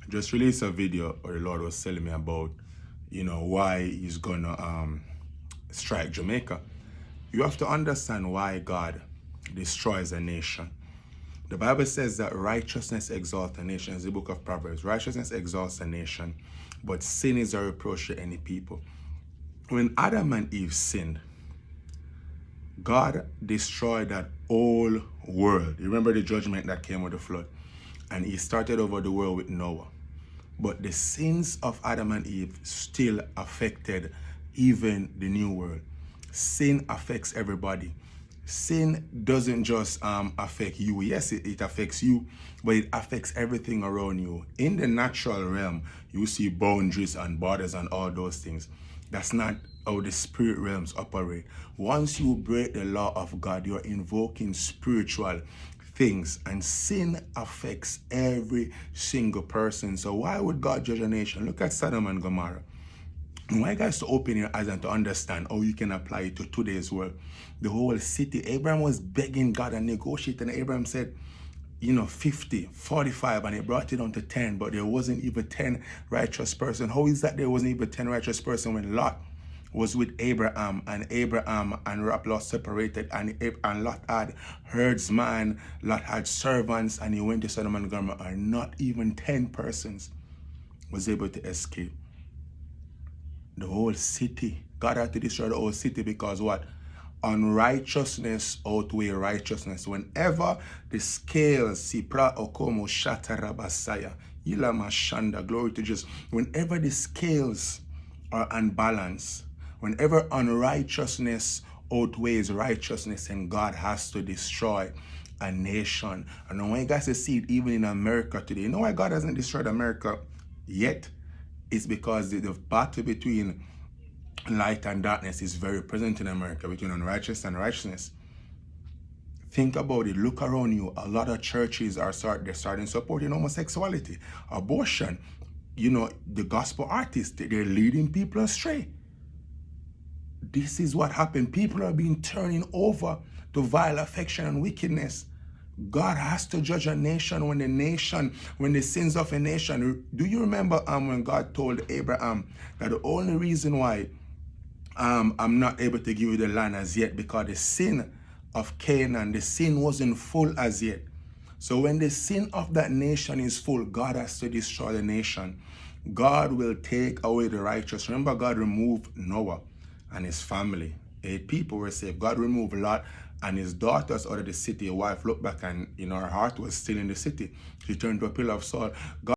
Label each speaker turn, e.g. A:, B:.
A: just released a video where the Lord was telling me about, why he's gonna strike Jamaica. You have to understand why God destroys a nation. The Bible says that righteousness exalts a nation. It's the book of Proverbs. Righteousness exalts a nation, but sin is a reproach to any people. When Adam and Eve sinned, God destroyed that whole world. You remember the judgment that came with the flood? And he started over the world with Noah. But the sins of Adam and Eve still affected even the new world. Sin affects everybody. Sin doesn't just affect you. Yes, it affects you, but it affects everything around you. In the natural realm, you see boundaries and borders and all those things. That's not how the spirit realms operate. Once you break the law of God, you're invoking spiritual things, and sin affects every single person. So why would God judge a nation? Look at Sodom and Gomorrah. And why guys to open your eyes and to understand how you can apply it to today's world. The whole city, Abraham was begging God and negotiating. Abraham said, 50, 45, and he brought it down to 10, but there wasn't even 10 righteous person. How is that there wasn't even 10 righteous person when Lot was with Abraham and Lot separated, and Lot had herdsmen, Lot had servants, and he went to Sodom and Gomorrah, and not even 10 persons was able to escape. The whole city, God had to destroy the whole city because what? Unrighteousness outweigh righteousness. Whenever the scales, Sipra Okomo Shatarabasaya, Ilama Shanda, glory to Jesus. Whenever the scales are unbalanced, whenever unrighteousness outweighs righteousness, and God has to destroy a nation. And I want you guys to see it even in America today. You know why God hasn't destroyed America yet? It's because the battle between light and darkness is very present in America, between unrighteousness and righteousness. Think about it. Look around you. A lot of churches they're starting supporting homosexuality, abortion. The gospel artists, they're leading people astray. This is what happened. People are being turning over to vile affection and wickedness. God has to judge a nation when the sins of a nation. Do you remember when God told Abraham that the only reason why I'm not able to give you the land as yet, because the sin of Canaan, the sin wasn't full as yet. So when the sin of that nation is full, God has to destroy the nation. God will take away the righteous. Remember, God removed Noah and his family. 8 people were saved. God removed Lot and his daughters out of the city. A wife looked back and her heart was still in the city. She turned to a pillar of salt. God